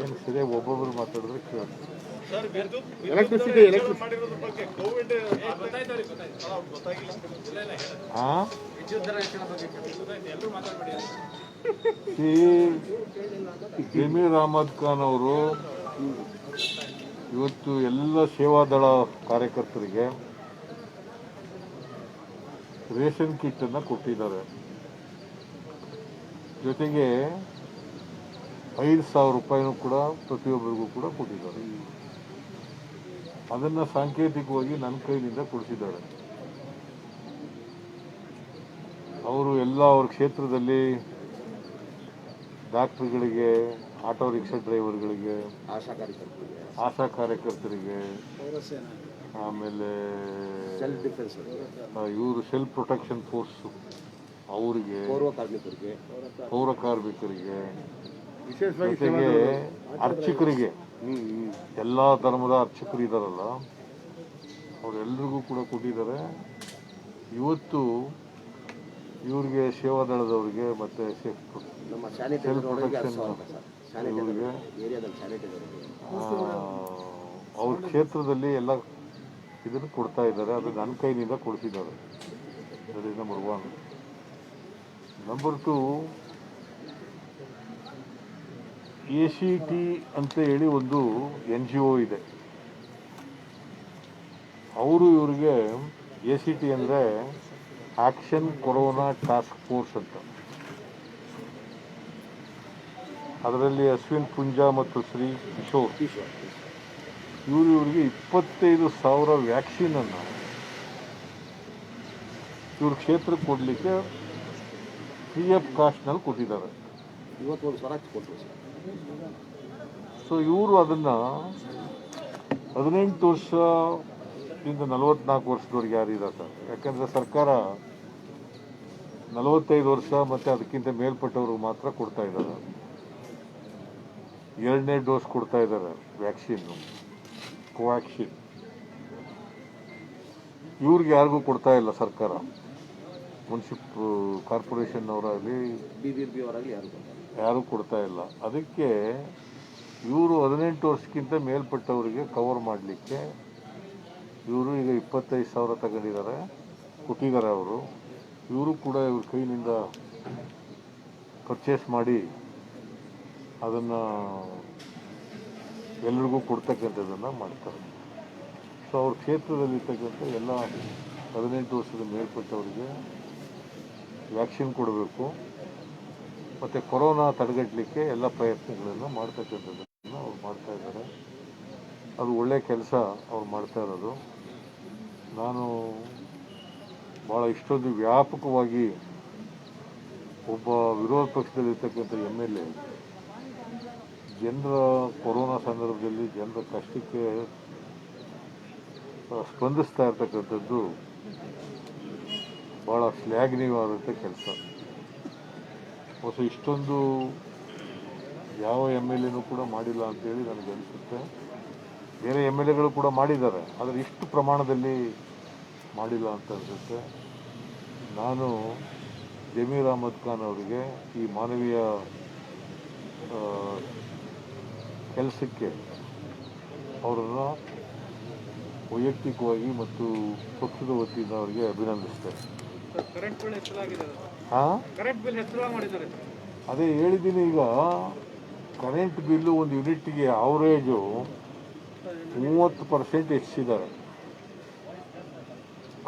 ಏನು ಸರಿಯಾಗಿ ಒಬ್ಬೊಬ್ಬರು ಮಾತಾಡಿದ್ರೆ ಕೇಳಿ. ಎಲೆಕ್ಟ್ರಿಸಿಟಿ ಹಾಂ ಜಮೀರ್ ಅಹಮದ್ ಖಾನ್ ಅವರು ಇವತ್ತು ಎಲ್ಲ ಸೇವಾದಳ ಕಾರ್ಯಕರ್ತರಿಗೆ ರೇಷನ್ ಕಿಟ್ಟನ್ನು ಕೊಟ್ಟಿದ್ದಾರೆ. ಜೊತೆಗೆ 5,000 ರೂಪಾಯಿನೂ ಕೂಡ ಪ್ರತಿಯೊಬ್ಬರಿಗೂ ಕೂಡ ಕೊಟ್ಟಿದ್ದಾರೆ. ಅದನ್ನು ಸಾಂಕೇತಿಕವಾಗಿ ನನ್ನ ಕೈಲಿಂದ ಕೊಡಿಸಿದ್ದಾರೆ. ಅವರು ಎಲ್ಲ ಅವ್ರ ಕ್ಷೇತ್ರದಲ್ಲಿ ಡಾಕ್ಟ್ರುಗಳಿಗೆ, ಆಟೋ ರಿಕ್ಷಾ ಡ್ರೈವರ್ಗಳಿಗೆ, ಆಶಾ ಕಾರ್ಯಕರ್ತರಿಗೆ, ಆಮೇಲೆ ಇವರು ಸೆಲ್ಫ್ ಪ್ರೊಟೆಕ್ಷನ್ ಫೋರ್ಸ್ ಅವರಿಗೆ, ಪೌರ ಕಾರ್ಮಿಕರಿಗೆ, ಜೊತೆಗೆ ಅರ್ಚಕರಿಗೆ, ಎಲ್ಲ ಧರ್ಮದ ಅರ್ಚಕರು ಇದ್ದಾರಲ್ಲ ಅವರೆಲ್ಲರಿಗೂ ಕೂಡ ಕೊಟ್ಟಿದ್ದಾರೆ. ಇವತ್ತು ಇವ್ರಿಗೆ ಸೇವಾದಳದವ್ರಿಗೆ ಮತ್ತು ಸೆಲ್ಫ್ ಪ್ರೊಟೆಕ್ಷನ್ ಇವರಿಗೆ ಅವ್ರ ಕ್ಷೇತ್ರದಲ್ಲಿ ಎಲ್ಲ ಇದನ್ನು ಕೊಡ್ತಾ ಇದ್ದಾರೆ. ಅದು ನನ್ನ ಕೈನಿಂದ ಕೊಡಿಸಿದ್ದಾರೆ. That is number 1. Number 2, ACT ಅಂತ ಹೇಳಿ ಒಂದು NGO ಇದೆ. ಅವರು ಇವರಿಗೆ ACT ಅಂದರೆ ಆಕ್ಷನ್ ಕೊರೋನಾ ಟಾಸ್ಕ್ ಫೋರ್ಸ್ ಅಂತ. ಅದರಲ್ಲಿ ಅಶ್ವಿನ್ ಪುಂಜಾ ಮತ್ತು ಶ್ರೀ ಕಿಶೋರ್ ಇವರಿಗೆ 25,000 ವ್ಯಾಕ್ಸಿನನ್ನು ಇವ್ರ ಕ್ಷೇತ್ರಕ್ಕೆ ಕೊಡಲಿಕ್ಕೆ ಫ್ರೀ ಆಫ್ ಕಾಸ್ಟ್ನಲ್ಲಿ ಕೊಟ್ಟಿದ್ದಾರೆ. ಸೊ ಇವರು ಅದನ್ನು 18 ವರ್ಷದಿಂದ 44 ವರ್ಷದವ್ರಿಗೆ ಯಾರಿದ್ದಾರೆ ಸರ್. ಯಾಕಂದರೆ ಸರ್ಕಾರ 45 ವರ್ಷ ಮತ್ತು ಅದಕ್ಕಿಂತ ಮೇಲ್ಪಟ್ಟವ್ರಿಗೆ ಮಾತ್ರ ಕೊಡ್ತಾ ಇದ್ದಾರೆ. 2ನೇ ಡೋಸ್ ಕೊಡ್ತಾ ಇದ್ದಾರೆ ವ್ಯಾಕ್ಸಿನ್ನು, ಕೋವ್ಯಾಕ್ಸಿನ್. ಇವ್ರಿಗೆ ಯಾರಿಗೂ ಕೊಡ್ತಾ ಇಲ್ಲ ಸರ್ಕಾರ. ಮುನ್ಸಿಪ್ ಕಾರ್ಪೊರೇಷನ್ ಅವರಾಗಲಿ ಯಾರೂ ಕೊಡ್ತಾ ಇಲ್ಲ. ಅದಕ್ಕೆ ಇವರು 18 ವರ್ಷಕ್ಕಿಂತ ಮೇಲ್ಪಟ್ಟವರಿಗೆ ಕವರ್ ಮಾಡಲಿಕ್ಕೆ ಇವರು ಈಗ 25,000 ತಗೊಂಡಿದ್ದಾರೆ, ಕೊಟ್ಟಿದ್ದಾರೆ ಅವರು. ಇವರು ಕೂಡ ಇವ್ರ ಕೈನಿಂದ ಪರ್ಚೇಸ್ ಮಾಡಿ ಅದನ್ನು ಎಲ್ರಿಗೂ ಕೊಡ್ತಕ್ಕಂಥದ್ದನ್ನು ಮಾಡ್ತಾರೆ. ಸೊ ಅವ್ರ ಕ್ಷೇತ್ರದಲ್ಲಿರ್ತಕ್ಕಂಥ ಎಲ್ಲ 18 ವರ್ಷದ ಮೇಲ್ಪಟ್ಟವರಿಗೆ ವ್ಯಾಕ್ಸಿನ್ ಕೊಡಬೇಕು ಮತ್ತು ಕೊರೋನಾ ತಡೆಗಟ್ಟಲಿಕ್ಕೆ ಎಲ್ಲ ಪ್ರಯತ್ನಗಳನ್ನು ಮಾಡ್ತಕ್ಕಂಥದ್ದನ್ನು ಅವ್ರು ಮಾಡ್ತಾಯಿದ್ದಾರೆ. ಅದು ಒಳ್ಳೆಯ ಕೆಲಸ ಅವ್ರು ಮಾಡ್ತಾ ಇರೋದು. ನಾನು ಭಾಳ ಇಷ್ಟೊಂದು ವ್ಯಾಪಕವಾಗಿ ಒಬ್ಬ ವಿರೋಧ ಪಕ್ಷದಲ್ಲಿರ್ತಕ್ಕಂಥ MLA ಜನರ ಕೊರೋನಾ ಸಂದರ್ಭದಲ್ಲಿ ಜನರ ಕಷ್ಟಕ್ಕೆ ಸ್ಪಂದಿಸ್ತಾ ಇರ್ತಕ್ಕಂಥದ್ದು ಭಾಳ ಶ್ಲಾಘನೀಯವಾದಂಥ ಕೆಲಸ. ಹೊಸ ಇಷ್ಟೊಂದು ಯಾವ MLAನೂ ಕೂಡ ಮಾಡಿಲ್ಲ ಅಂತೇಳಿ ನನಗೆ ಅನಿಸುತ್ತೆ. ಬೇರೆ MLAಗಳು ಕೂಡ ಮಾಡಿದ್ದಾರೆ, ಆದರೆ ಇಷ್ಟು ಪ್ರಮಾಣದಲ್ಲಿ ಮಾಡಿಲ್ಲ ಅಂತ ಅನಿಸುತ್ತೆ. ನಾನು ಜಮೀರ್ ಅಹಮದ್ ಖಾನ್ ಅವರಿಗೆ ಈ ಮಾನವೀಯ ಕೆಲಸಕ್ಕೆ ಅವರನ್ನು ವೈಯಕ್ತಿಕವಾಗಿ ಮತ್ತು ಪಕ್ಷದ ವತಿಯಿಂದ ಅವರಿಗೆ ಅಭಿನಂದಿಸ್ತೇನೆ. ಹಾಂ, ಅದೇ ಹೇಳಿದ್ದೀನಿ. ಈಗ ಕರೆಂಟ್ ಬಿಲ್ಲು ಒಂದು ಯೂನಿಟ್ಗೆ ಆವ್ರೇಜು 30% ಹೆಚ್ಚಿದ್ದಾರೆ.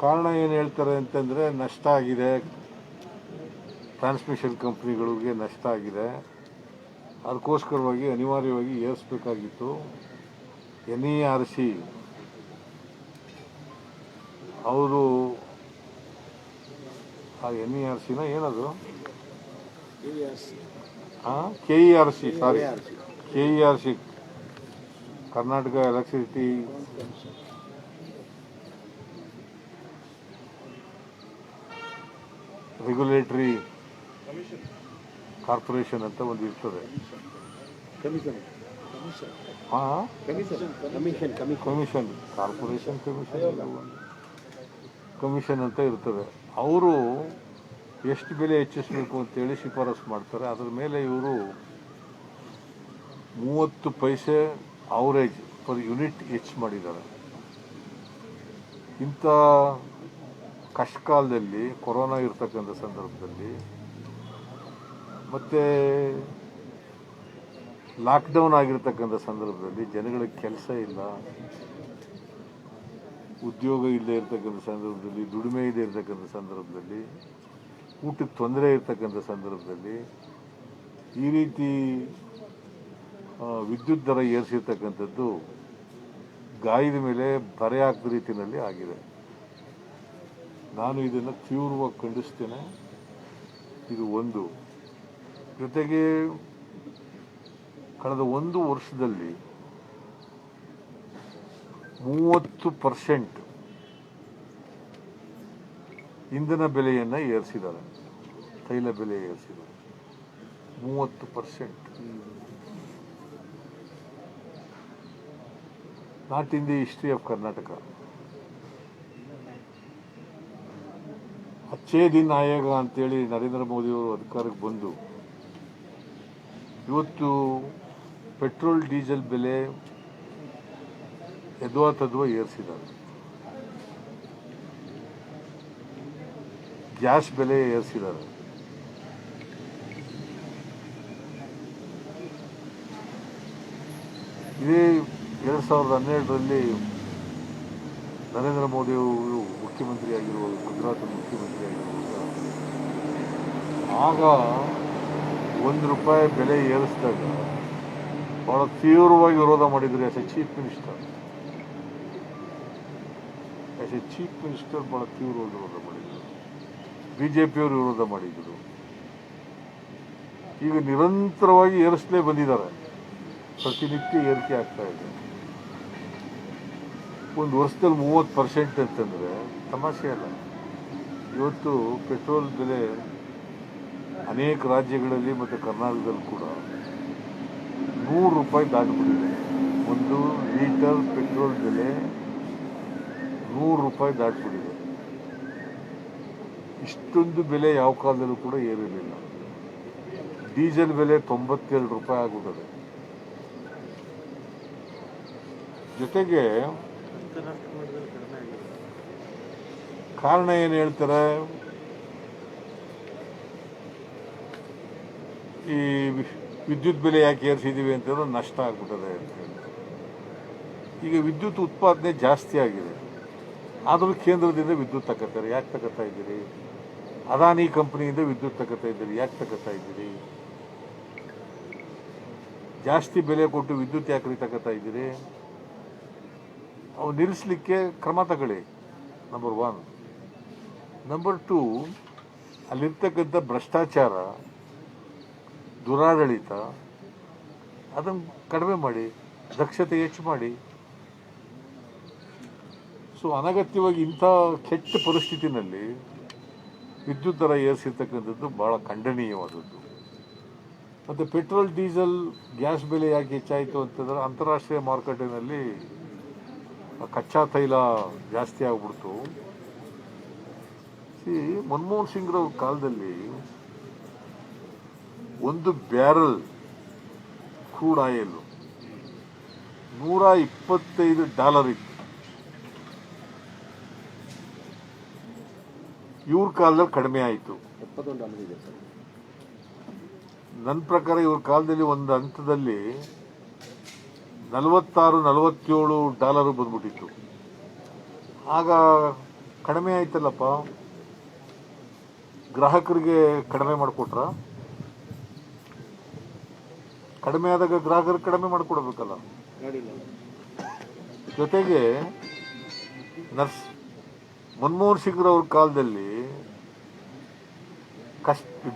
ಕಾರಣ ಏನು ಹೇಳ್ತಾರೆ ಅಂತಂದರೆ ನಷ್ಟ ಆಗಿದೆ, ಟ್ರಾನ್ಸ್ಮಿಷನ್ ಕಂಪ್ನಿಗಳಿಗೆ ನಷ್ಟ ಆಗಿದೆ. ಅದಕ್ಕೋಸ್ಕರವಾಗಿ ಅನಿವಾರ್ಯವಾಗಿ ಏರಿಸಬೇಕಾಗಿತ್ತು. NERC ಅವರು ಆ NERCನ ಏನದು KERC ಸಾರಿ KERC Karnataka electricity regulatory corporation ಅಂತ ಒಂದು ಇರ್ತದೆ. ಕಮಿಷನ್ ಕಾರ್ಪೊರೇಷನ್ ಕಮಿಷನ್ ಅಂತ ಇರ್ತದೆ. ಅವರು ಎಷ್ಟು ಬೆಲೆ ಹೆಚ್ಚಿಸಬೇಕು ಅಂತೇಳಿ ಶಿಫಾರಸು ಮಾಡ್ತಾರೆ. ಅದರ ಮೇಲೆ ಇವರು 30 ಪೈಸೆ ಅವರೇಜ್ ಪರ್ ಯೂನಿಟ್ ಹೆಚ್ಚು ಮಾಡಿದ್ದಾರೆ. ಇಂಥ ಕಷ್ಟಕಾಲದಲ್ಲಿ, ಕೊರೋನಾ ಇರ್ತಕ್ಕಂಥ ಸಂದರ್ಭದಲ್ಲಿ, ಮತ್ತು ಲಾಕ್ಡೌನ್ ಆಗಿರ್ತಕ್ಕಂಥ ಸಂದರ್ಭದಲ್ಲಿ ಜನಗಳಿಗೆ ಕೆಲಸ ಇಲ್ಲ, ಉದ್ಯೋಗ ಇಲ್ಲದೆ ಇರ್ತಕ್ಕಂಥ ಸಂದರ್ಭದಲ್ಲಿ, ದುಡಿಮೆ ಇಲ್ಲದೆ ಇರ್ತಕ್ಕಂಥ ಸಂದರ್ಭದಲ್ಲಿ, ಊಟಕ್ಕೆ ತೊಂದರೆ ಇರ್ತಕ್ಕಂಥ ಸಂದರ್ಭದಲ್ಲಿ ಈ ರೀತಿ ವಿದ್ಯುತ್ ದರ ಏರಿಸಿರ್ತಕ್ಕಂಥದ್ದು ಗಾಯದ ಮೇಲೆ ಬರೆ ಹಾಕಿದ ರೀತಿಯಲ್ಲಿ ಆಗಿದೆ. ನಾನು ಇದನ್ನು ತೀವ್ರವಾಗಿ ಖಂಡಿಸ್ತೇನೆ. ಇದು ಒಂದು. ಜೊತೆಗೆ ಕಳೆದ 1 ವರ್ಷದಲ್ಲಿ 30% ಇಂಧನ ಬೆಲೆಯನ್ನು ಏರಿಸಿದ್ದಾರೆ, ತೈಲ ಬೆಲೆ ಏರಿಸಿದ್ದಾರೆ 30%. Not in the history of Karnataka. Achhe Din ಆಯೋಗ ಅಂತೇಳಿ ನರೇಂದ್ರ ಮೋದಿಯವರು ಅಧಿಕಾರಕ್ಕೆ ಬಂದು ಇವತ್ತು ಪೆಟ್ರೋಲ್ ಡೀಸೆಲ್ ಬೆಲೆ ಯಥಾತಥವಾಗಿ ಏರಿಸಿದ್ದಾರೆ, ಗ್ಯಾಸ್ ಬೆಲೆ ಏರಿಸಿದ್ದಾರೆ. ಇದೇ 2012ರಲ್ಲಿ ನರೇಂದ್ರ ಮೋದಿಯವರು ಮುಖ್ಯಮಂತ್ರಿಯಾಗಿರುವಾಗ, ಗುಜರಾತ್ ಮುಖ್ಯಮಂತ್ರಿಯಾಗಿರುವಾಗ, ಆಗ ₹1 ಬೆಲೆ ಏರಿಸಿದಾಗ ಭಾಳ ತೀವ್ರವಾಗಿ ವಿರೋಧ ಮಾಡಿದರು. ಆಸ್ ಎ ಚೀಫ್ ಮಿನಿಸ್ಟರ್ ಭಾಳ ತೀವ್ರವಾಗಿ ವಿರೋಧ ಮಾಡಿದರು. BJPಯವರು ವಿರೋಧ ಮಾಡಿದರು. ಈಗ ನಿರಂತರವಾಗಿ ಏರಿಸಲೇ ಬಂದಿದ್ದಾರೆ, ಪ್ರತಿನಿತ್ಯ ಏರಿಕೆ ಆಗ್ತಾ ಇದೆ. ಒಂದು ವರ್ಷದಲ್ಲಿ 30% ಅಂತಂದರೆ ತಮಾಷೆ ಅಲ್ಲ. ಇವತ್ತು ಪೆಟ್ರೋಲ್ ಬೆಲೆ ಅನೇಕ ರಾಜ್ಯಗಳಲ್ಲಿ ಮತ್ತು ಕರ್ನಾಟಕದಲ್ಲಿ ಕೂಡ ₹100 ದಾಟಿಬಿಟ್ಟಿದೆ. 1 ಲೀಟರ್ ಪೆಟ್ರೋಲ್ ಬೆಲೆ ₹100 ದಾಟಿಬಿಟ್ಟಿದೆ. ಇಷ್ಟೊಂದು ಬೆಲೆ ಯಾವ ಕಾಲದಲ್ಲೂ ಕೂಡ ಏರಿರಲಿಲ್ಲ. ಡೀಸೆಲ್ ಬೆಲೆ ₹92 ಆಗ್ಬಿಟ್ಟಿದೆ. ಜೊತೆಗೆ ಕಾರಣ ಏನು ಹೇಳ್ತಾರೆ, ಈ ವಿದ್ಯುತ್ ಬೆಲೆ ಯಾಕೆ ಏರಿಸಿದ್ದೀವಿ ಅಂತಂದ್ರೆ ನಷ್ಟ ಆಗ್ಬಿಟ್ಟದೆ ಅಂತ ಹೇಳಿ. ಈಗ ವಿದ್ಯುತ್ ಉತ್ಪಾದನೆ ಜಾಸ್ತಿ ಆಗಿದೆ, ಆದರೂ ಕೇಂದ್ರದಿಂದ ವಿದ್ಯುತ್ ತಗೋತಾರೆ. ಯಾಕೆ ತಗೋತಾ ಇದ್ದೀರಿ? ಅದಾನಿ ಕಂಪ್ನಿಯಿಂದ ವಿದ್ಯುತ್ ತಗೋತಾ ಇದ್ದೀರಿ, ಯಾಕೆ ತಗೋತಾ ಇದ್ದೀರಿ? ಜಾಸ್ತಿ ಬೆಲೆ ಕೊಟ್ಟು ವಿದ್ಯುತ್ ಯಾಕೆ ತಗೋತಾ ಇದ್ದೀರಿ? ಅವು ನಿಲ್ಲಿಸಲಿಕ್ಕೆ ಕ್ರಮ ತಗೊಳ್ಳಿ, ನಂಬರ್ 1. ನಂಬರ್ 2, ಅಲ್ಲಿರ್ತಕ್ಕಂಥ ಭ್ರಷ್ಟಾಚಾರ, ದುರಾಡಳಿತ, ಅದನ್ನು ಕಡಿಮೆ ಮಾಡಿ, ದಕ್ಷತೆ ಹೆಚ್ಚು ಮಾಡಿ. ಸೊ ಅನಗತ್ಯವಾಗಿ ಇಂಥ ಕೆಟ್ಟ ಪರಿಸ್ಥಿತಿನಲ್ಲಿ ವಿದ್ಯುತ್ ದರ ಏರಿಸಿರ್ತಕ್ಕಂಥದ್ದು ಭಾಳ ಖಂಡನೀಯವಾದದ್ದು. ಮತ್ತು ಪೆಟ್ರೋಲ್, ಡೀಸೆಲ್, ಗ್ಯಾಸ್ ಬೆಲೆ ಯಾಕೆ ಹೆಚ್ಚಾಯಿತು ಅಂತಂದರೆ ಅಂತಾರಾಷ್ಟ್ರೀಯ ಮಾರುಕಟ್ಟೆಯಲ್ಲಿ ಕಚ್ಚಾ ತೈಲ ಜಾಸ್ತಿ ಆಗ್ಬಿಡ್ತು. ಮನಮೋಹನ್ ಸಿಂಗ್ರವ್ರ ಕಾಲದಲ್ಲಿ ಒಂದು ಬ್ಯಾರಲ್ ಕ್ರೂಡ್ ಆಯಿಲ್ $125 ಇತ್ತು. ಇವ್ರ ಕಾಲದಲ್ಲಿ ಕಡಿಮೆ ಆಯಿತು. ನನ್ನ ಪ್ರಕಾರ ಇವ್ರ ಕಾಲದಲ್ಲಿ ಒಂದು ಹಂತದಲ್ಲಿ $46-47 ಬಂದ್ಬಿಟ್ಟಿತ್ತು. ಆಗ ಕಡಿಮೆ ಆಯ್ತಲ್ಲಪ್ಪ, ಗ್ರಾಹಕರಿಗೆ ಕಡಿಮೆ ಮಾಡಿಕೊಟ್ರ? ಕಡಿಮೆ ಆದಾಗ ಗ್ರಾಹಕರಿಗೆ ಕಡಿಮೆ ಮಾಡಿಕೊಡ್ಬೇಕಲ್ಲ. ಜೊತೆಗೆ ಮನಮೋಹನ್ ಸಿಂಗ್ರವ್ರ ಕಾಲದಲ್ಲಿ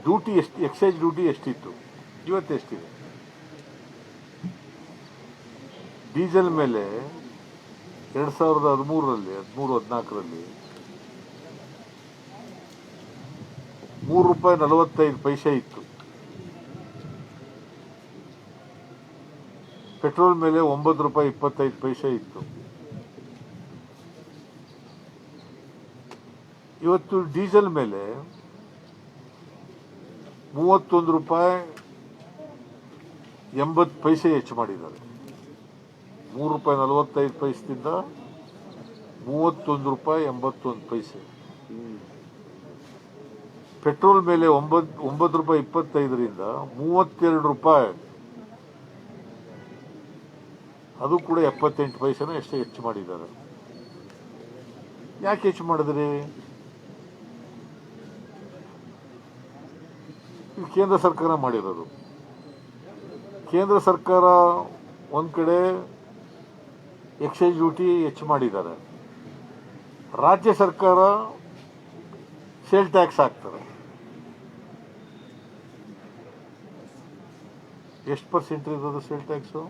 ಡ್ಯೂಟಿ ಎಕ್ಸೈಸ್ ಡ್ಯೂಟಿ ಎಷ್ಟಿತ್ತು, ಇವತ್ತು ಎಷ್ಟಿದೆ? ಡೀಸೆಲ್ ಮೇಲೆ 2013ರಲ್ಲಿ 13-14ರಲ್ಲಿ ₹3.45 ಇತ್ತು. ಪೆಟ್ರೋಲ್ ಮೇಲೆ ₹9.25 ಇತ್ತು. ಇವತ್ತು ಡೀಸೆಲ್ ಮೇಲೆ ₹31 80 ಪೈಸೆ ಹೆಚ್ಚು ಮಾಡಿದ್ದಾರೆ. ₹3.45 ₹31.81. ಪೆಟ್ರೋಲ್ ಮೇಲೆ ₹9.25 ₹32, ಅದು ಕೂಡ 78 ಪೈಸೆನ ಎಷ್ಟು ಹೆಚ್ಚು ಮಾಡಿದ್ದಾರೆ. ಯಾಕೆ ಹೆಚ್ಚು ಮಾಡಿದ್ರಿ? ಇದು ಕೇಂದ್ರ ಸರ್ಕಾರ ಮಾಡಿರೋದು. ಕೇಂದ್ರ ಸರ್ಕಾರ ಒಂದು ಕಡೆ ಎಕ್ಸೈಸ್ ಡ್ಯೂಟಿ ಹೆಚ್ಚು ಮಾಡಿದ್ದಾರೆ, ರಾಜ್ಯ ಸರ್ಕಾರ ಸೇಲ್ ಟ್ಯಾಕ್ಸ್ ಹಾಕ್ತಾರೆ. ಎಷ್ಟು ಪರ್ಸೆಂಟ್ ಇರೋದು ಸೇಲ್ ಟ್ಯಾಕ್ಸು?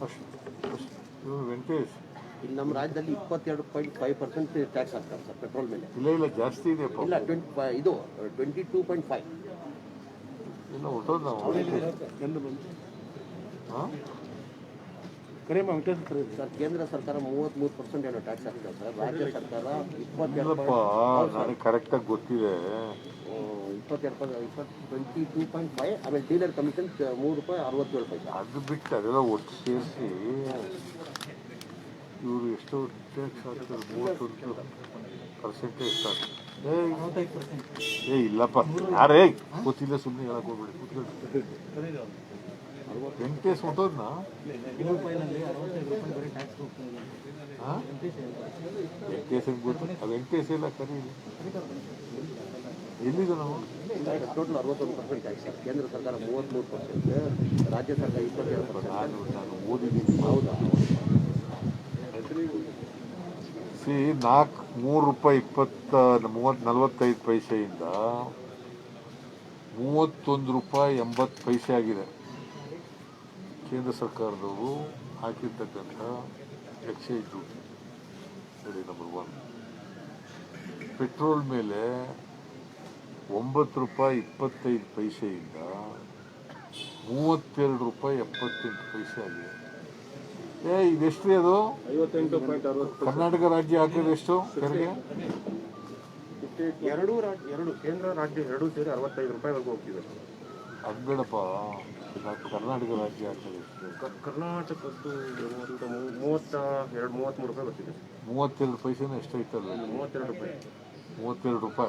ಅಷ್ಟು ವೆಂಕಟೇಶ್, ಇಲ್ಲಿ ನಮ್ಮ ರಾಜ್ಯದಲ್ಲಿ 22.5% ಟ್ಯಾಕ್ಸ್ ಹಾಕ್ತಾರೆ ಸರ್ ಪೆಟ್ರೋಲ್ ಮೇಲೆ. ಇಲ್ಲ ಜಾಸ್ತಿ ಇದೆ. ಇಲ್ಲ ಇದು 22.5. ಇಲ್ಲ ಹೊಟ್ಟೋದು ನಾವು. ಹಾಂ ಸರ್ ಕೇಂದ್ರ ಸರ್ಕಾರ 33% ಏನೋ ಟ್ಯಾಕ್ಸ್ ಹಾಕ್ತಾರೆ ಸರ್, ರಾಜ್ಯ ಸರ್ಕಾರ ಇಲ್ಲಪ್ಪ, ನನಗೆ ಕರೆಕ್ಟಾಗಿ ಗೊತ್ತಿದೆ. 22.5. ಆಮೇಲೆ ಡೀಲರ್ ಕಮಿಷನ್ ₹3.67. ಅದು ಬಿಟ್ಟು ಅದೆಲ್ಲ ಒಟ್ಟು ಸೇರಿಸಿ ಇವರು ಎಷ್ಟು ಟ್ಯಾಕ್ಸ್ ಹಾಕ್ತಾರೆ? 31% ಆಗ್ತದೆ. ಇಲ್ಲಪ್ಪ, ಯಾರೇ ಗೊತ್ತಿಲ್ಲ, ಸುಮ್ಮನೆ ಹೇಳಕ್ ಹೋಗ್ಬೇಡಿ. ವೆಂಕಟೇಶ್ ಹೊಟ್ಟೋದ್ನಾ? ವೆಂಕಟೇಶ್ ಗೊತ್ತು. ವೆಂಕಟೇಶ್ ಎಲ್ಲ ಕರೀ, ಎಲ್ಲಿದೆ ನಾವು? Total 61% tax sir. ಕೇಂದ್ರ ಸರ್ಕಾರ 33%, ರಾಜ್ಯ ಸರ್ಕಾರ 22%. ನಾನು ಓದಿದ್ದೀನಿ. ಹೌದಾ? ಸಿ ₹3.45 ₹31.80 ಆಗಿದೆ ಕೇಂದ್ರ ಸರ್ಕಾರದವರು ಹಾಕಿರ್ತಕ್ಕಂಥ ಎಕ್ಸೈಸ್ ಡ್ಯೂಟಿ. ನೋಡಿ, ನಂಬರ್ 1. ಪೆಟ್ರೋಲ್ ಮೇಲೆ ₹9.25 ₹32.78 ಆಗಿದೆ. ಇದೆಷ್ಟು ಅದು? 58.60. ಕರ್ನಾಟಕ ರಾಜ್ಯ ಹಾಕಿದ್ರೆ ಎಷ್ಟು ತೆರಿಗೆ? ಎರಡು ಕೇಂದ್ರ ರಾಜ್ಯ ಎರಡೂ ಸೇರಿ ₹65 ಹೋಗ್ತಿದೆ. ಅದು ಬೇಡಪ್ಪ, ಕರ್ನಾಟಕ ರಾಜ್ಯ ಹಾಕಿದ್ರೆ ಎಷ್ಟು? ಕರ್ನಾಟಕದ್ದು ₹33 ಬರ್ತಿದೆ. 32 ಪೈಸೆನ ಎಷ್ಟೈತಲ್ಲ? ₹32. ₹32.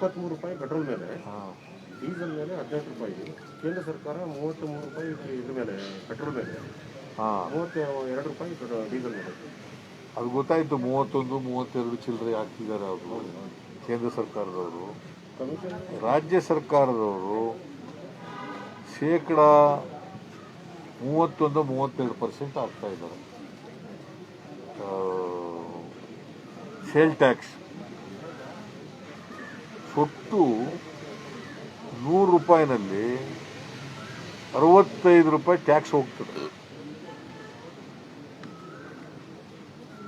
₹23 ಪೆಟ್ರೋಲ್ ಮೇಲೆ, ಹಾಂ. ಡೀಸೆಲ್ ಮೇಲೆ ₹18. ಕೇಂದ್ರ ಸರ್ಕಾರ ₹33 ಇದ್ರ ಮೇಲೆ ಪೆಟ್ರೋಲ್ ಮೇಲೆ, ಹಾಂ, ₹32 ಡೀಸೆಲ್ ಮೇಲೆ. ಅದು ಗೊತ್ತಾಯ್ತು. 31, 32 ಚಿಲ್ಲರೆ ಹಾಕ್ತಿದ್ದಾರೆ ಅವರು ಕೇಂದ್ರ ಸರ್ಕಾರದವರು. ರಾಜ್ಯ ಸರ್ಕಾರದವರು ಶೇಕಡ 31-32% ಆಗ್ತಾ ಇದ್ದಾರೆ ಸೇಲ್ ಟ್ಯಾಕ್ಸ್. ಒಟ್ಟು ₹100ನಲ್ಲಿ ₹65 ಟ್ಯಾಕ್ಸ್ ಹೋಗ್ತದೆ.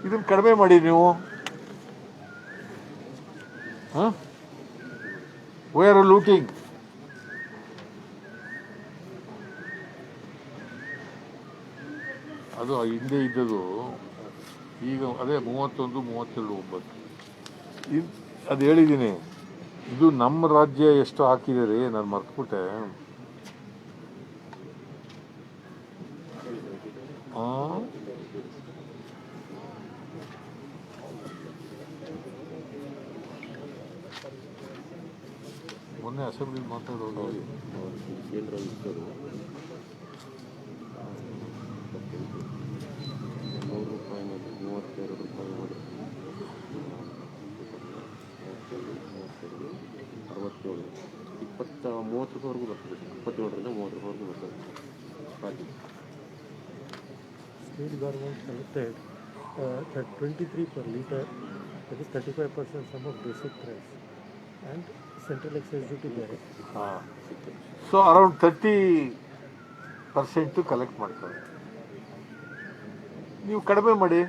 ಇದನ್ನು ಕಡಿಮೆ ಮಾಡಿ ನೀವು. We are looting. ಅದು ಹಿಂದೆ ಇದ್ದದು, ಈಗ ಅದೇ 31-32.9. ಅದು ಹೇಳಿದ್ದೀನಿ. ಇದು ನಮ್ಮ ರಾಜ್ಯ ಎಷ್ಟು ಹಾಕಿದ್ದಾರೆ ನಾನು ಮರ್ತ್ಬಿಟ್ಟೆ. ಮೊನ್ನೆ ಅಸೆಂಬ್ಲಿ ಮಾತಾಡೋದು ಕೇಂದ್ರ ಇದ್ದರು ₹100 ₹32 67 ₹30-30ವರೆಗೂ ಬರ್ತದೆ. 27ರಿಂದ ₹30ವರೆಗೂ ಬರ್ತದೆ. State government collected at 23 per litre, that is 35% sum of basic price, and central excise duty there. ಹಾಂ. ಸೊ ಅರೌಂಡ್ 30% ಕಲೆಕ್ಟ್ ಮಾಡ್ತಾರೆ. ನೀವು ಕಡಿಮೆ ಮಾಡಿ,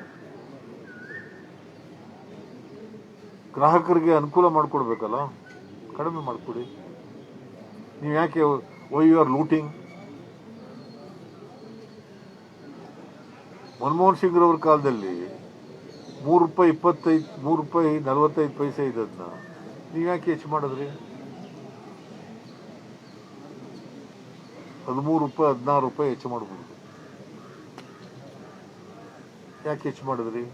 ಗ್ರಾಹಕರಿಗೆ ಅನುಕೂಲ ಮಾಡಿಕೊಡ್ಬೇಕಲ್ಲ, ಕಡಿಮೆ ಮಾಡಿಕೊಡಿ. ನೀವು ಯಾಕೆ why you are looting? Manmohan ಸಿಂಗ್ರವ್ರ ಕಾಲದಲ್ಲಿ ₹3.45 ಇದ್ದದನ್ನ ನೀವು ಯಾಕೆ ಹೆಚ್ಚು ಮಾಡಿದ್ರಿ? 13 ರೂಪಾಯಿ 16 ರೂಪಾಯಿ ಹೆಚ್ಚು ಮಾಡ್ಬೋದು. ಯಾಕೆ ಹೆಚ್ಚು ಮಾಡಿದ್ರಿ?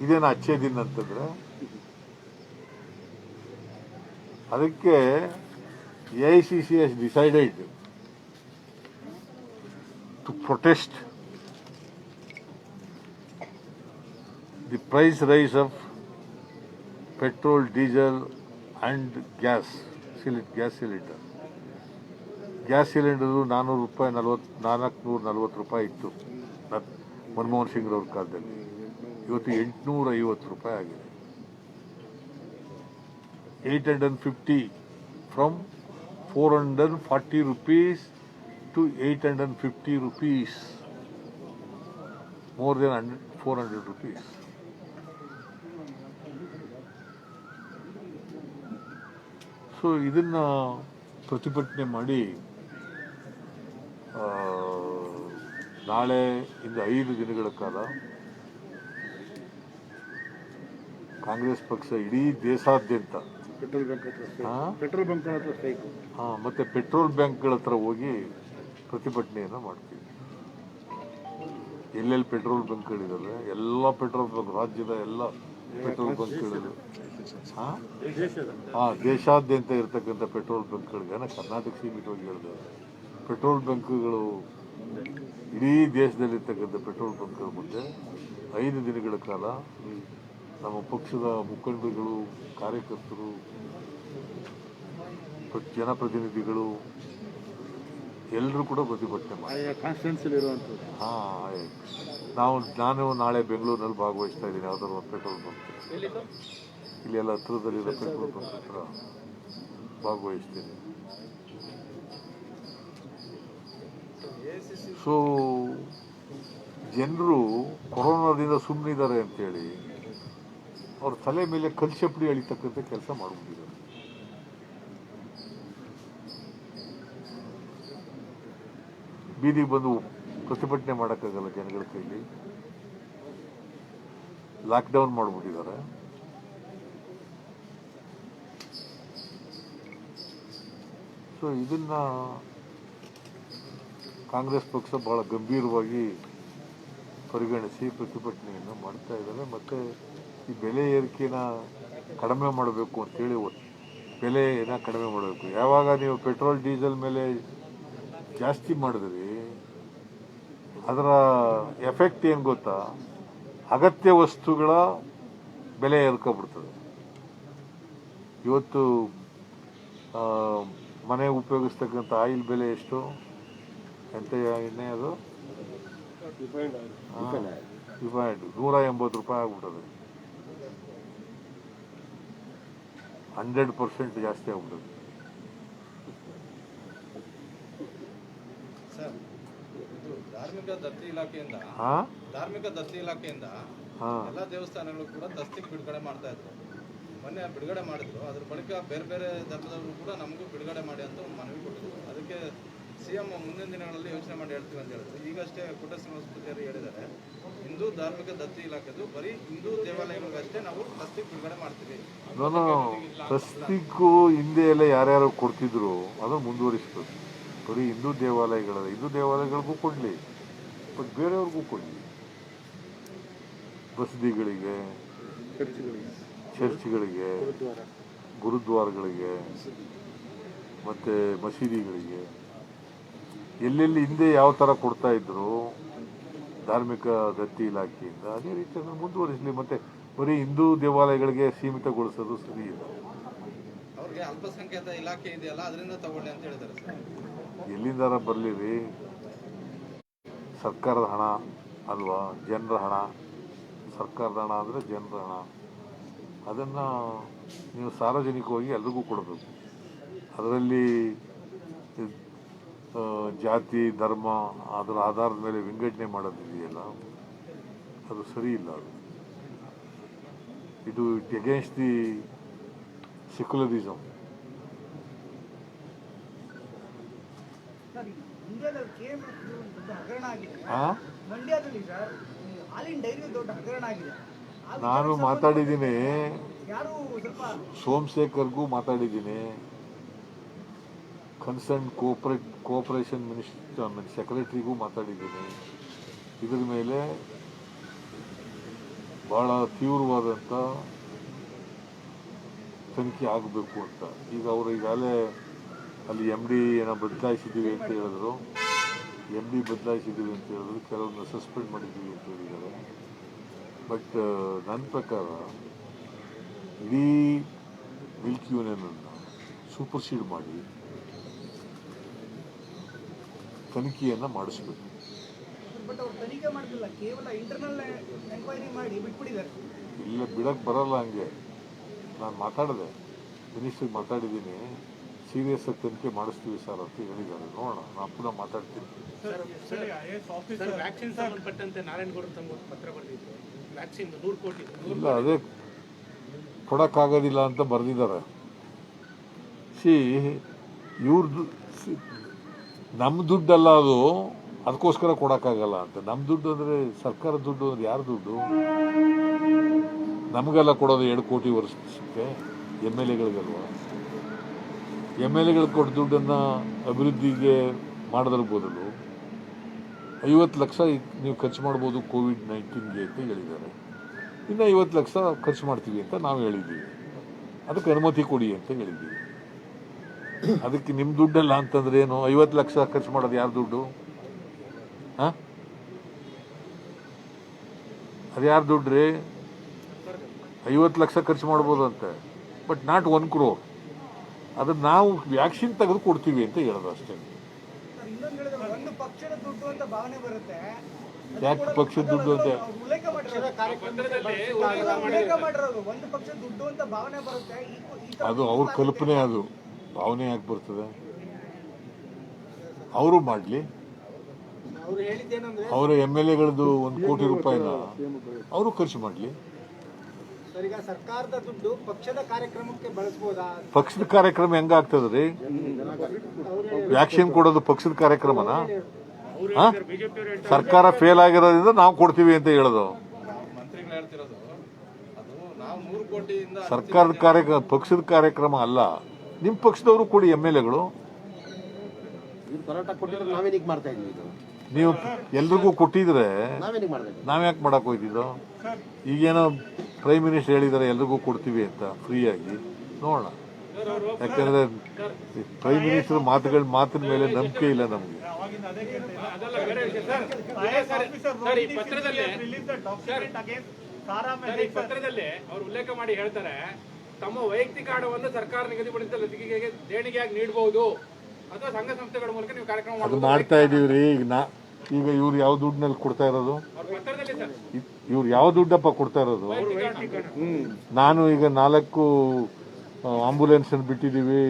ಇದೇನು ಅಚ್ಚೇ ದಿನ ಅಂತಂದ್ರೆ ಅದಕ್ಕೆ AICC has decided to protest the price rise of petrol, diesel and gas cylinder. Gas cylinder 440 ರೂಪಾಯಿ ಇತ್ತು ಮನಮೋಹನ್ ಸಿಂಗ್ ಅವ್ರ ಕಾಲದಲ್ಲಿ. ಇವತ್ತು 850 ರೂಪಾಯಿ ಆಗಿದೆ. 850 from 440 rupees to 850 rupees, more than 400 rupees. So ಇದನ್ನ ಪ್ರತಿಭಟನೆ ಮಾಡಿ ನಾಳೆ ಇಂದ 5 ದಿನಗಳ ಕಾಲ ಕಾಂಗ್ರೆಸ್ ಪಕ್ಷ ಇಡೀ ದೇಶಾದ್ಯಂತ ಪೆಟ್ರೋಲ್ ಬಂಕ್ ಹತ್ರ ಸ್ಟ್ರೈಕ್, ಮತ್ತೆ ಪೆಟ್ರೋಲ್ ಬ್ಯಾಂಕ್ಗಳ ಹತ್ರ ಹೋಗಿ ಪ್ರತಿಭಟನೆಯನ್ನು ಮಾಡ್ತೀವಿ. ಎಲ್ಲೆಲ್ಲಿ ಪೆಟ್ರೋಲ್ ಬಂಕ್ಗಳಿದಾವೆ ಎಲ್ಲ ಪೆಟ್ರೋಲ್ ಬಂಕ್, ರಾಜ್ಯದ ಎಲ್ಲ ಪೆಟ್ರೋಲ್ ಬಂಕ್ಗಳು, ದೇಶಾದ್ಯಂತ ಇರ್ತಕ್ಕಂಥ ಪೆಟ್ರೋಲ್ ಬಂಕ್ಗಳಿಗೆ, ಕರ್ನಾಟಕ ಸೀಮಿತವಾಗಿ ಹೇಳಿದೆ, ಪೆಟ್ರೋಲ್ ಬಂಕ್ಗಳು ಇಡೀ ದೇಶದಲ್ಲಿರ್ತಕ್ಕಂಥ ಪೆಟ್ರೋಲ್ ಬಂಕ್ಗಳ ಮುಂದೆ 5 ದಿನಗಳ ಕಾಲ ನಮ್ಮ ಪಕ್ಷದ ಮುಖಂಡರುಗಳು, ಕಾರ್ಯಕರ್ತರು, ಜನಪ್ರತಿನಿಧಿಗಳು ಎಲ್ಲರೂ ಕೂಡ ಪ್ರತಿಭಟನೆ ಮಾಡಿ. ನಾನು ನಾಳೆ ಬೆಂಗಳೂರಿನಲ್ಲಿ ಭಾಗವಹಿಸ್ತಾ ಇದ್ದೀನಿ. ಯಾವ್ದಾದ್ರು ಒಂದು ಪೆಟ್ರೋಲ್ ಬಂಕ್ ಇಲ್ಲೆಲ್ಲ ಹತ್ರದಲ್ಲಿರೋ ಪೆಟ್ರೋಲ್ ಬಂಕ್ ಹತ್ರ ಭಾಗವಹಿಸ್ತೀನಿ. ಸೊ ಜನರು ಕೊರೋನಾದಿಂದ ಸುಮ್ಮನಿದ್ದಾರೆ ಅಂತೇಳಿ ಅವ್ರ ತಲೆ ಮೇಲೆ ಕಲ್ಚಪಡಿ ಎಳಿತಕ್ಕಂಥ ಕೆಲಸ ಮಾಡ್ಬಿಟ್ಟಿದ್ದಾರೆ. ಬೀದಿಗೆ ಬಂದು ಪ್ರತಿಭಟನೆ ಮಾಡೋಕ್ಕಾಗಲ್ಲ ಜನಗಳ ಕೈಲಿ. ಲಾಕ್ಡೌನ್ ಮಾಡಿಬಿಟ್ಟಿದ್ದಾರೆ. ಸೊ ಇದನ್ನ ಕಾಂಗ್ರೆಸ್ ಪಕ್ಷ ಬಹಳ ಗಂಭೀರವಾಗಿ ಪರಿಗಣಿಸಿ ಪ್ರತಿಭಟನೆಯನ್ನು ಮಾಡ್ತಾ ಇದ್ದಾರೆ. ಮತ್ತು ಈ ಬೆಲೆ ಏರಿಕೆನ ಕಡಿಮೆ ಮಾಡಬೇಕು ಅಂತೇಳಿ, ಬೆಲೆನ ಕಡಿಮೆ ಮಾಡಬೇಕು. ಯಾವಾಗ ನೀವು ಪೆಟ್ರೋಲ್ ಡೀಸೆಲ್ ಮೇಲೆ ಜಾಸ್ತಿ ಮಾಡಿದ್ರಿ, ಅದರ ಎಫೆಕ್ಟ್ ಏನು ಗೊತ್ತಾ? ಅಗತ್ಯ ವಸ್ತುಗಳ ಬೆಲೆ ಏರ್ಕೊಬಿಡ್ತದೆ. ಇವತ್ತು ಮನೆಗೆ ಉಪಯೋಗಿಸ್ತಕ್ಕಂಥ ಆಯಿಲ್ ಬೆಲೆ ಎಷ್ಟು? ಎಂತ ಎಣ್ಣೆ ಅದು? ರಿಫೈಂಡ್ 180 ರೂಪಾಯಿ ಆಗ್ಬಿಟ್ಟದೆ. 100% ಜಾಸ್ತಿ ಆಗ್ಬಿಟ್ಟದೆ. ಧಾರ್ಮಿಕ ದತ್ತಿ ಇಲಾಖೆಯಿಂದ ಎಲ್ಲ ದೇವಸ್ಥಾನಗಳು ಕೂಡ ದಸ್ತಿಗೆ ಬಿಡುಗಡೆ ಮಾಡ್ತಾ ಇದ್ರು. ಮೊನ್ನೆ ಬಿಡುಗಡೆ ಮಾಡಿದ್ರು. ಅದ್ರ ಬಳಿಕ ಬೇರೆ ಬೇರೆ ಧರ್ಮದವರು ಕೂಡ ನಮಗೂ ಬಿಡುಗಡೆ ಮಾಡಿ ಅಂತ ಒಂದು ಮನವಿ ಕೊಟ್ಟಿದ್ರು. ಅದಕ್ಕೆ CM ಮುಂದಿನ ದಿನಗಳಲ್ಲಿ ಯೋಚನೆ ಮಾಡಿ ಹೇಳ್ತೀವಿ ಅಂತ ಹೇಳಿದ್ರು. ಈಗಷ್ಟೇ ಪುಟ್ಟ ಶ್ರೀನಿವಾಸಪೂಜಾರಿ ಹೇಳಿದ್ದಾರೆ, ಹಿಂದೂ ಧಾರ್ಮಿಕ ದತ್ತಿ ಇಲಾಖೆದು ಬರೀ ಹಿಂದೂ ದೇವಾಲಯಗಳಿಗಷ್ಟೇ ನಾವು ದಸ್ತಿಗೆ ಬಿಡುಗಡೆ ಮಾಡ್ತೀವಿ. ದಸ್ತಿಗೂ ಹಿಂದೆ ಎಲ್ಲ ಯಾರ್ಯಾರು ಕೊಡ್ತಿದ್ರು ಅದನ್ನು ಮುಂದುವರಿಸ್ಬೇಕು. ಬರೀ ಹಿಂದೂ ದೇವಾಲಯಗಳಿಗೂ ಕೊಡಲಿ, ಬಟ್ ಬೇರೆಯವ್ರಿಗೂ ಕೊಡಲಿ. ಬಸದಿಗಳಿಗೆ, ಚರ್ಚ್ಗಳಿಗೆ, ಗುರುದ್ವಾರಗಳಿಗೆ, ಮತ್ತು ಮಸೀದಿಗಳಿಗೆ, ಎಲ್ಲೆಲ್ಲಿ ಹಿಂದೆ ಯಾವ ಥರ ಕೊಡ್ತಾ ಇದ್ರು ಧಾರ್ಮಿಕ ದತ್ತಿ ಇಲಾಖೆಯಿಂದ, ಅದೇ ರೀತಿ ಅದನ್ನು ಮುಂದುವರಿಸಲಿ. ಮತ್ತು ಬರೀ ಹಿಂದೂ ದೇವಾಲಯಗಳಿಗೆ ಸೀಮಿತಗೊಳಿಸೋದು ಸರಿ ಇಲ್ಲ. ಅವ್ರಿಗೆ ಅಲ್ಪಸಂಖ್ಯಾತ ಇಲಾಖೆ ಇದೆಯಲ್ಲ, ಅದರಿಂದ ತಗೊಳ್ಳಿ ಅಂತ ಹೇಳಿದ್ದಾರೆ ಸರ್. ಎಲ್ಲಿಂದಾರ ಬರಲಿ, ಸರ್ಕಾರದ ಹಣ ಅಲ್ವಾ, ಜನರ ಹಣ. ಸರ್ಕಾರದ ಹಣ ಅಂದರೆ ಜನರ ಹಣ. ಅದನ್ನು ನೀವು ಸಾರ್ವಜನಿಕವಾಗಿ ಎಲ್ರಿಗೂ ಕೊಡಬೇಕು. ಅದರಲ್ಲಿ ಜಾತಿ, ಧರ್ಮ ಅದರ ಆಧಾರದ ಮೇಲೆ ವಿಂಗಡಣೆ ಮಾಡೋದಿದೆಯಲ್ಲ, ಅದು ಸರಿ ಇಲ್ಲ. ಇದು ಅಗೇನ್ಸ್ಟ್ ದಿ ಸೆಕ್ಯುಲರಿಸಮ್. ನಾನು ಮಾತಾಡಿದ್ದೀನಿ, ಸೋಮಶೇಖರ್ಗೂ ಮಾತಾಡಿದ್ದೀನಿ, ಕನ್ಸರ್ನ್ ಕೋಆಪರೇಷನ್ ಮಿನಿಸ್ಟರ್ ಸೆಕ್ರೆಟರಿಗೂ ಮಾತಾಡಿದ್ದೀನಿ. ಇದ್ರ ಮೇಲೆ ಭಾಳ ತೀವ್ರವಾದಂಥ ತನಿಖೆ ಆಗಬೇಕು ಅಂತ. ಈಗ ಅವರು ಈಗಾಗಲೇ ಅಲ್ಲಿ ಎಮ್ ಡಿ ಏನೋ ಬದಲಾಯಿಸಿದ್ದೀವಿ ಅಂತ ಹೇಳಿದ್ರು, ಕೆಲವ್ರನ್ನ ಸಸ್ಪೆಂಡ್ ಮಾಡಿದ್ದೀವಿ ಅಂತ ಹೇಳಿದ್ದಾರೆ. ಬಟ್ ನನ್ನ ಪ್ರಕಾರ ಇಡೀ ಮಿಲ್ಕ್ ಯೂನಿಯನನ್ನು ಸೂಪರ್ಸೀಡ್ ಮಾಡಿ ತನಿಖೆಯನ್ನು ಮಾಡಿಸ್ಬೇಕು. ಬಟ್ ಅವ್ರು ತನಿಖೆ ಮಾಡ್ತಿಲ್ಲ, ಕೇವಲ ಇಂಟರ್ನಲ್ ಎಂಕ್ವೈರಿ ಮಾಡಿ ಬಿಟ್ಬಿಟ್ಟಿದ್ದಾರೆ. ಇಲ್ಲ, ಬಿಡಕ್ಕೆ ಬರಲ್ಲ ಹಂಗೆ. ನಾನು ಮಾತಾಡಿದೆ, ಮಿನಿಸ್ಟ್ರಿಗೆ ಮಾತಾಡಿದ್ದೀನಿ, ಸೀರಿಯಸ್ ಆಗಿ ತನಿಖೆ ಮಾಡಿಸ್ತೀವಿ ಸರ್ ಅಂತ ಹೇಳಿದ್ದಾರೆ. ನೋಡೋಣ, ನಾನು ಪುನಃ ಮಾತಾಡ್ತೀನಿ. ವ್ಯಾಕ್ಸಿನ್ ಸಂಬಂಧಪಟ್ಟಂತೆ ನಾರಾಯಣಗೌಡರು ತಮ್ಮ ಪತ್ರ ಬರೆದಿದ್ರು. ವ್ಯಾಕ್ಸಿನ್ 100 ಕೋಟಿ ಇಲ್ಲ, ಅದೇ ಕೊಡೋಕ್ಕಾಗೋದಿಲ್ಲ ಅಂತ ಬರೆದಿದ್ದಾರೆ. ಇವ್ರದ್ದು ನಮ್ಮ ದುಡ್ಡಲ್ಲ ಅದು, ಅದಕ್ಕೋಸ್ಕರ ಕೊಡೋಕ್ಕಾಗಲ್ಲ ಅಂತ. ನಮ್ಮ ದುಡ್ಡು ಅಂದರೆ ಸರ್ಕಾರದ ದುಡ್ಡು, ಅಂದರೆ ಯಾರ ದುಡ್ಡು? ನಮಗೆಲ್ಲ ಕೊಡೋದು 2 ಕೋಟಿ ವರ್ಷಕ್ಕೆ, ಎಮ್ ಎಲ್ ಎಗಳಿಗಲ್ವ? ಎಮ್ ಎಲ್ ಎಗಳಿಗೆ ಕೊಟ್ಟ ದುಡ್ಡನ್ನು ಅಭಿವೃದ್ಧಿಗೆ ಮಾಡೋದ್ರ ಬದಲು 50 ಲಕ್ಷ ನೀವು ಖರ್ಚು ಮಾಡ್ಬೋದು ಕೋವಿಡ್-19ಗೆ ಅಂತ ಹೇಳಿದ್ದಾರೆ. ಇನ್ನು 50 ಲಕ್ಷ ಖರ್ಚು ಮಾಡ್ತೀವಿ ಅಂತ ನಾವು ಹೇಳಿದ್ದೀವಿ. ಅದಕ್ಕೆ ಅನುಮತಿ ಕೊಡಿ ಅಂತ ಹೇಳಿದ್ದೀವಿ. ಅದಕ್ಕೆ ನಿಮ್ಮ ದುಡ್ಡಲ್ಲ ಅಂತಂದ್ರೆ ಏನು? 50 ಲಕ್ಷ ಖರ್ಚು ಮಾಡೋದು ಯಾರ ದುಡ್ಡು? ಹಾಂ, ಅದು ಯಾರ ದುಡ್ಡು ರೀ? 50 ಲಕ್ಷ ಖರ್ಚು ಮಾಡ್ಬೋದು ಅಂತೆ, ಬಟ್ ನಾಟ್ 1 crore. ಅದನ್ನು ನಾವು ವ್ಯಾಕ್ಸಿನ್ ತೆಗೆದು ಕೊಡ್ತೀವಿ ಅಂತ ಹೇಳೋದು ಅಷ್ಟೇ. ಇನ್ನೊಂದು ಹೇಳಿದ್ರೆ ಒಂದು ಪಕ್ಷದ ದುಡ್ಡು ಅಂತ ಭಾವನೆ ಬರುತ್ತೆ. ಯಾಕೆ ಪಕ್ಷದ ದುಡ್ಡು ಅಂತ? ಉಲ್ಲೇಖ ಮಾಡಿರೋದು ಒಂದು ಪಕ್ಷದ ದುಡ್ಡು ಅಂತ ಭಾವನೆ ಬರುತ್ತೆ. ಅದು ಅವ್ರ ಕಲ್ಪನೆ, ಅದು ಭಾವನೆ ಯಾಕೆ ಬರ್ತದೆ? ಅವರು ಮಾಡಲಿ. ಅವ್ರು ಹೇಳಿದ್ದೇನಂದ್ರೆ ಅವರ ಎಮ್ ಎಲ್ ಎಗಳದ್ದು 1 ಕೋಟಿ ರೂಪಾಯಿನ ಅವರು ಖರ್ಚು ಮಾಡಲಿ. ಸರ್, ಈಗ ಸರ್ಕಾರದ ದುಡ್ಡು ಪಕ್ಷದ ಕಾರ್ಯಕ್ರಮಕ್ಕೆ ಬಳಸ್ಬೋದಾ? ಪಕ್ಷದ ಕಾರ್ಯಕ್ರಮ ಹೆಂಗಾಗ್ತದೆ ರೀ? ವ್ಯಾಕ್ಸಿನ್ ಕೊಡೋದು ಪಕ್ಷದ ಕಾರ್ಯಕ್ರಮನ? ಸರ್ಕಾರ ಫೇಲ್ ಆಗಿರೋದ್ರಿಂದ ನಾವು ಕೊಡ್ತೀವಿ ಅಂತ ಹೇಳೋದು. ಮಂತ್ರಿಗಳು ಹೇಳ್ತಿರೋದು ಅದು ನಾವು 100 ಕೋಟಿಯಿಂದ ಸರ್ಕಾರದ ಕಾರ್ಯಕ್ರಮ, ಪಕ್ಷದ ಕಾರ್ಯಕ್ರಮ ಅಲ್ಲ. ನಿಮ್ಮ ಪಕ್ಷದವರು ಕೊಡಿ, ಎಮ್ ಎಲ್ ಎಗಳು. ಇವ್ರು ಕರ್ನಾಟಕ ಕೊಟ್ಟಿದ್ರೆ ನಾವೇನಿಗೆ ಮಾಡ್ತಾ ಇದ್ವಿ? ಇದು ನೀವು ಎಲ್ರಿಗೂ ಕೊಟ್ಟಿದ್ರೆ ನಾವೇನಿಗೆ ಮಾಡ್ತಾ ಇದ್ವಿ? ನಾವ್ಯಾಕೆ ಮಾಡಕ್ ಹೋಯ್ತಿದ್ದೋ? ಈಗೇನೋ ಪ್ರೈಮ್ ಮಿನಿಸ್ಟರ್ ಹೇಳಿದ್ದಾರೆ ಎಲ್ರಿಗೂ ಕೊಡ್ತೀವಿ ಅಂತ ಫ್ರೀಯಾಗಿ. ನೋಡೋಣ, ಯಾಕಂದ್ರೆ ಪ್ರೈಮ್ ಮಿನಿಸ್ಟರ್ ಮಾತಿನ ಮೇಲೆ ನಂಬಿಕೆ ಇಲ್ಲ ನಮಗೆ. ಅದೆಲ್ಲ ಬೇರೆ ವಿಷಯ ಸರ್. ಈ ಪತ್ರದಲ್ಲಿ ಅವರು ಉಲ್ಲೇಖ ಮಾಡಿ ಹೇಳ್ತಾರೆ, ತಮ್ಮ ವೈಯಕ್ತಿಕ ಹಣವನ್ನು ಸರ್ಕಾರ ನಿಗದಿಪಡಿಸಿದ ಲಸಿಕೆಗೆ ದೇಣಿಗೆಯಾಗಿ ನೀಡಬಹುದು ಅಥವಾ ಸಂಘ ಸಂಸ್ಥೆಗಳ ಮೂಲಕ ನೀವು ಕಾರ್ಯಕ್ರಮ ಅದು ಮಾಡ್ತಾ ಇದೀವ್ರಿ. ಈಗ ಇವ್ರು ಯಾವ ದುಡ್ಡಿನಲ್ಲಿ ಕೊಡ್ತಾ ಇರೋದು? ಪತ್ರದಲ್ಲಿ ಸರ್ ಇವ್ರು ಯಾವ ದುಡ್ಡಪ್ಪ ಕೊಡ್ತಾ ಇರೋದು? ನಾನು ಈಗ 4 ಆಂಬುಲೆನ್ಸ್ ಬಿಟ್ಟಿದ್ದೀವಿ,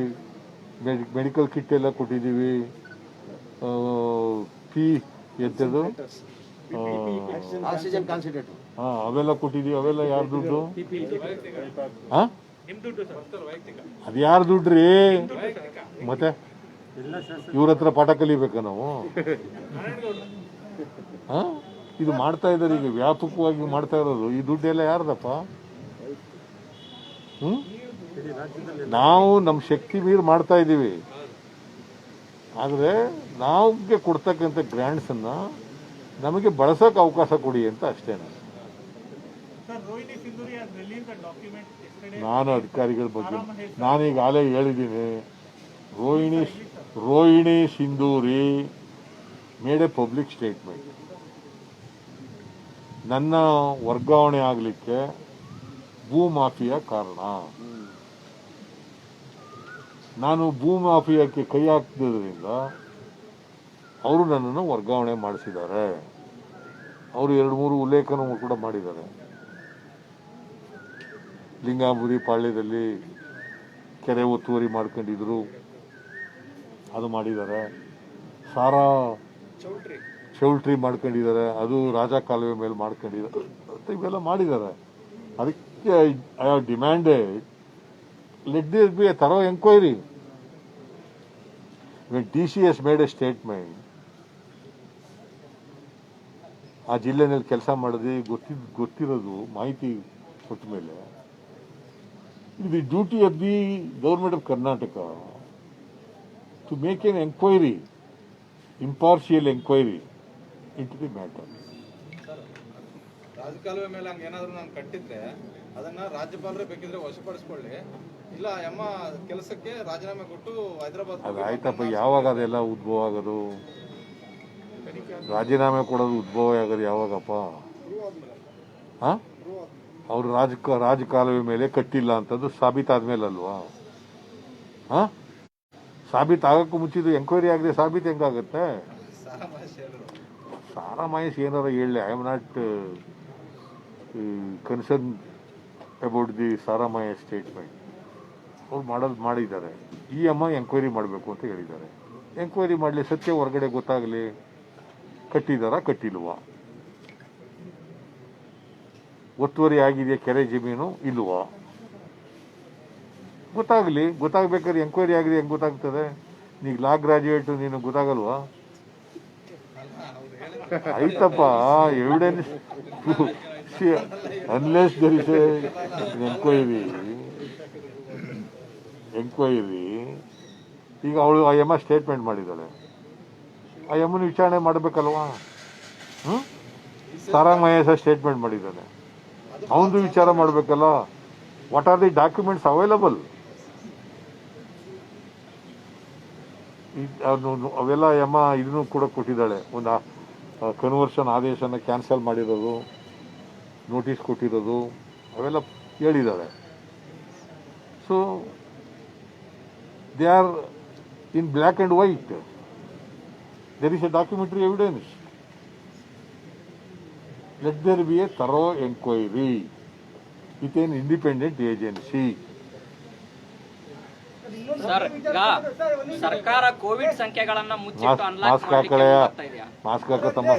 ಮೆಡಿಕಲ್ ಕಿಟ್ ಎಲ್ಲ ಕೊಟ್ಟಿದ್ದೀವಿ, ಎಂಥದ್ದು ಆಕ್ಸಿಜನ್ ಕಾನ್ಸಂಟ್ರೇಟರ್ ಅವೆಲ್ಲ ಕೊಟ್ಟಿದ್ದೀವಿ. ಅವೆಲ್ಲ ಯಾರ ದುಡ್ಡು? ಹಾಂ, ನಿಮ್ ದುಡ್ಡು ಸರ್, ವೈಯಕ್ತಿಕ. ಅದು ಯಾರ ದುಡ್ಡ್ರಿ? ಮತ್ತೆ ಇವ್ರ ಹತ್ರ ಪಾಠ ಕಲಿಬೇಕಾ ನಾವು? ಹಾಂ, ಇದು ಮಾಡ್ತಾ ಇದ್ದಾರೆ, ಈಗ ವ್ಯಾಪಕವಾಗಿ ಮಾಡ್ತಾ ಇರೋದು. ಈ ದುಡ್ಡೆಲ್ಲ ಯಾರ್ದಪ್ಪ? ನಾವು ನಮ್ಮ ಶಕ್ತಿ ಮೀರಿ ಮಾಡ್ತಾ ಇದ್ದೀವಿ. ಆದರೆ ನಮಗೆ ಕೊಡ್ತಕ್ಕಂಥ ಗ್ರ್ಯಾಂಡ್ಸನ್ನು ನಮಗೆ ಬಳಸೋಕೆ ಅವಕಾಶ ಕೊಡಿ ಅಂತ ಅಷ್ಟೇ. ನಾನು ಅಧಿಕಾರಿಗಳ ಬಗ್ಗೆ ನಾನೀಗಾಗಲೇ ಹೇಳಿದ್ದೀನಿ. Rohini Sindhuri made A public statement. ನನ್ನ ವರ್ಗಾವಣೆ ಆಗಲಿಕ್ಕೆ ಭೂ ಮಾಫಿಯಾ ಕಾರಣ. ನಾನು ಭೂ ಮಾಫಿಯಾಕ್ಕೆ ಕೈ ಹಾಕಿದ್ರಿಂದ ಅವರು ನನ್ನನ್ನು ವರ್ಗಾವಣೆ ಮಾಡಿಸಿದ್ದಾರೆ. ಅವರು 2-3 ಉಲ್ಲೇಖನೂ ಕೂಡ ಮಾಡಿದ್ದಾರೆ. ಲಿಂಗಾಂಬುದಿ ಪಾಳ್ಯದಲ್ಲಿ ಕೆರೆ ಒತ್ತುವರಿ ಮಾಡ್ಕೊಂಡಿದ್ರು, ಅದು ಮಾಡಿದ್ದಾರೆ. ಸಾರಾ ಚೌಲ್ಟ್ರಿ ಮಾಡ್ಕೊಂಡಿದ್ದಾರೆ, ಅದು ರಾಜ ಕಾಲುವೆ ಮೇಲೆ ಮಾಡ್ಕೊಂಡಿದ್ದಾರೆ. ಇವೆಲ್ಲ ಮಾಡಿದ್ದಾರೆ. ಅದಕ್ಕೆ I have demanded let there be a thorough inquiry. When DCS made a statement, ಆ ಜಿಲ್ಲೆನಲ್ಲಿ ಕೆಲಸ ಮಾಡಿದ್ರೆ ಗೊತ್ತಿರೋದು ಮಾಹಿತಿ ಕೊಟ್ಟ ಮೇಲೆ, ಇದು duty of the government of Karnataka to make an inquiry, impartial inquiry into the matter. Sir, ರಾಜಕಾಲುವೆ ಮೇಲೆ ಹಂಗೆ ಏನಾದರೂ ನಾನು ಕಟ್ಟಿದ್ರೆ ಅದನ್ನ ರಾಜ್ಯಪಾಲರೇ ಬೇಕಿದ್ರೆ ವಶಪಡಿಸ್ಕೊಳ್ಳಿ, ಇಲ್ಲ ಎಮ್ಮ ಕೆಲಸಕ್ಕೆ ರಾಜೀನಾಮೆ ಕೊಟ್ಟು ಹೈದರಾಬಾದ್ ಅದು ಆಯ್ತಪ್ಪ, ಯಾವಾಗ ಅದೆಲ್ಲ ಉದ್ಭವ ಆಗೋದು? ರಾಜೀನಾಮೆ ಕೊಡೋದು ಉದ್ಭವ ಆಗೋದು ಯಾವಾಗಪ್ಪ? ಹಾಂ, ಅವರು ರಾಜಕಾಲುವೆ ಮೇಲೆ ಕಟ್ಟಿಲ್ಲ ಅಂತದ್ದು ಸಾಬೀತಾದ್ಮೇಲೆ ಅಲ್ವಾ? ಹಾಂ, ಸಾಬೀತಾಗಕ್ಕೂ ಮುಂಚಿದ್ದು ಎಂಕ್ವೈರಿ ಆಗದೆ ಸಾಬೀತು ಹೆಂಗಾಗುತ್ತೆ? ಸಾರಾ ಮಹೇಶ್ ಏನಾರ ಹೇಳಲಿ, I am not concern about the Sara Mahesh statement. ಅವ್ರು ಮಾಡಿದ್ದಾರೆ. ಈ ಅಮ್ಮ ಎಂಕ್ವೈರಿ ಮಾಡಬೇಕು ಅಂತ ಹೇಳಿದ್ದಾರೆ. ಎಂಕ್ವೈರಿ ಮಾಡಲಿ, ಸತ್ಯ ಹೊರಗಡೆ ಗೊತ್ತಾಗಲಿ, ಕಟ್ಟಿದಾರಾ ಕಟ್ಟಿಲ್ವಾ, ಒತ್ತುವರಿ ಆಗಿದೆಯಾ ಕೆರೆ ಜಮೀನು ಇಲ್ವಾ, ಗೊತ್ತಾಗಲಿ. ಗೊತ್ತಾಗಬೇಕಾದ್ರೆ ಎಂಕ್ವೈರಿ ಆಗಿದೆ ಹೆಂಗೆ ಗೊತ್ತಾಗ್ತದೆ? ನೀನು ಲಾ ಗ್ರಾಜ್ಯುಯೇಟು, ನೀನು ಗೊತ್ತಾಗಲ್ವಾ? ಆಯ್ತಪ್ಪ, evidence unless there is enquiry. ಈಗ ಅವಳು ಆ ಎಮ್ಮ ಸ್ಟೇಟ್ಮೆಂಟ್ ಮಾಡಿದ್ದಾಳೆ, ಆ ಎಮ್ಮನ ವಿಚಾರಣೆ ಮಾಡಬೇಕಲ್ವಾ? ಸಾರಾ ಮಹೇಶ ಸ್ಟೇಟ್ಮೆಂಟ್ ಮಾಡಿದ್ದಾನೆ, ಅವನದು ವಿಚಾರ ಮಾಡಬೇಕಲ್ಲ. What are the documents available? ಅವೆಲ್ಲ ಎಮ್ಮ ಇದನ್ನು ಕೂಡ ಕೊಟ್ಟಿದ್ದಾಳೆ, ಒಂದು ಕನ್ವರ್ಷನ್ ಆದೇಶನ ಕ್ಯಾನ್ಸಲ್ ಮಾಡಿರೋದು, ನೋಟಿಸ್ ಕೊಟ್ಟಿರೋದು, ಅವೆಲ್ಲ ಹೇಳಿದ್ದಾಳೆ. So they R in black and white. there is a documentary evidence. Let there be a thorough inquiry with an independent agency. Sir, ಈಗ ಸರ್ಕಾರ ಕೋವಿಡ್ ಸಂಖ್ಯೆಗಳನ್ನ ಮುಚ್ಚಿಟ್ಟು ಅನ್ಲಾಕ್ ಮಾಸ್ಕ್ ಮಾಡಲಿಕ್ಕೆ ಹಾಕಳೆಯ, ಮುಂದಾಗ್ತಾ ಇದೆಯಾ? ಮಾಸ್ಕ್ ಹಾಕತ್ತಮ್ಮ.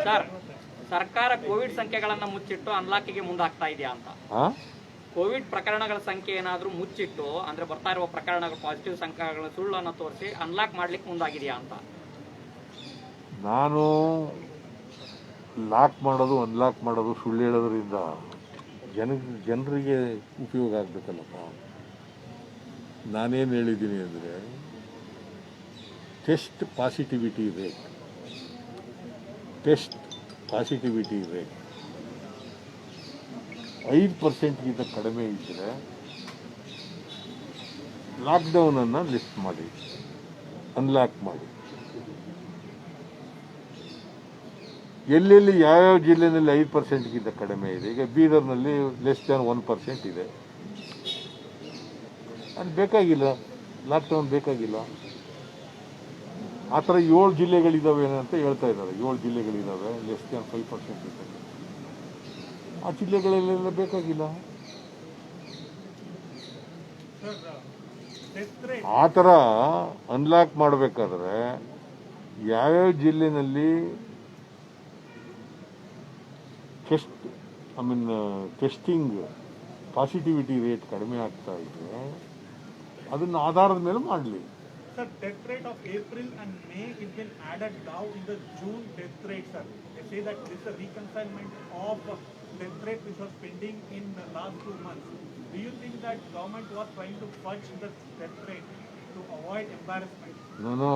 ಸರ್, ಸರ್ಕಾರ ಕೋವಿಡ್ ಸಂಖ್ಯೆಗಳನ್ನ ಮುಚ್ಚಿಟ್ಟು ಅನ್ಲಾಕಿಗೆ ಮುಂದಾಗ್ತಾ ಇದೆಯಾ ಅಂತ. ಕೋವಿಡ್ ಪ್ರಕರಣಗಳ ಸಂಖ್ಯೆ ಏನಾದರೂ ಮುಚ್ಚಿಟ್ಟು, ಅಂದ್ರೆ ಬರ್ತಾ ಇರುವ ಪ್ರಕರಣಗಳು, ಪಾಸಿಟಿವ್ ಸಂಖ್ಯೆಗಳ ಸುಳ್ಳನ್ನು ತೋರಿಸಿ ಅನ್ಲಾಕ್ ಮಾಡ್ಲಿಕ್ಕೆ ಮುಂದಾಗಿದೆಯಾ ಅಂತ. ನಾನು ಲಾಕ್ ಮಾಡೋದು ಅನ್ಲಾಕ್ ಮಾಡೋದು ಸುಳ್ಳು ಹೇಳೋದ್ರಿಂದ ಜನರಿಗೆ ಉಪಯೋಗ ಆಗಬೇಕಲ್ಲಪ್ಪ. ನಾನೇನು ಹೇಳಿದ್ದೀನಿ ಅಂದರೆ, ಟೆಸ್ಟ್ ಪಾಸಿಟಿವಿಟಿ ರೇಟ್ 5%ಗಿಂತ ಕಡಿಮೆ ಇದ್ದರೆ ಲಾಕ್ಡೌನನ್ನು ಲಿಫ್ಟ್ ಮಾಡಿ, ಅನ್ಲಾಕ್ ಮಾಡಿ. ಎಲ್ಲೆಲ್ಲಿ ಯಾವ್ಯಾವ ಜಿಲ್ಲೆಯಲ್ಲಿ 5%ಗಿಂತ ಕಡಿಮೆ ಇದೆ, ಈಗ ಬೀದರ್ನಲ್ಲಿ ಲೆಸ್ ದ್ಯಾನ್ 1% ಇದೆ, ಅದು ಬೇಕಾಗಿಲ್ಲ, ಲಾಕ್ಡೌನ್ ಬೇಕಾಗಿಲ್ಲ. ಆ ಥರ 7 ಜಿಲ್ಲೆಗಳಿದ್ದಾವೆ ಅಂತ ಹೇಳ್ತಾ ಇದ್ದಾರೆ. 7 ಜಿಲ್ಲೆಗಳಿದ್ದಾವೆ ಲೆಸ್ ದ್ಯಾನ್ 5% ಇದೆ. ಆ ಜಿಲ್ಲೆಗಳಲ್ಲೆಲ್ಲ ಬೇಕಾಗಿಲ್ಲ. ಆ ಥರ ಅನ್ಲಾಕ್ ಮಾಡಬೇಕಾದ್ರೆ ಯಾವ್ಯಾವ ಜಿಲ್ಲೆನಲ್ಲಿ ಟೆಸ್ಟಿಂಗ್ ಪಾಸಿಟಿವಿಟಿ ರೇಟ್ ಕಡಿಮೆ ಆಗ್ತಾ ಇದೆ, ಅದನ್ನ ಆಧಾರದ ಮೇಲೆ ಮಾಡಲಿ. Sir, death rate of April and May has been added now in the June death rate, sir. They say that this is a reconciliation of death rate which was pending in the last 2 months. Do you think that government was trying to fudge the death rate to avoid embarrassment? No.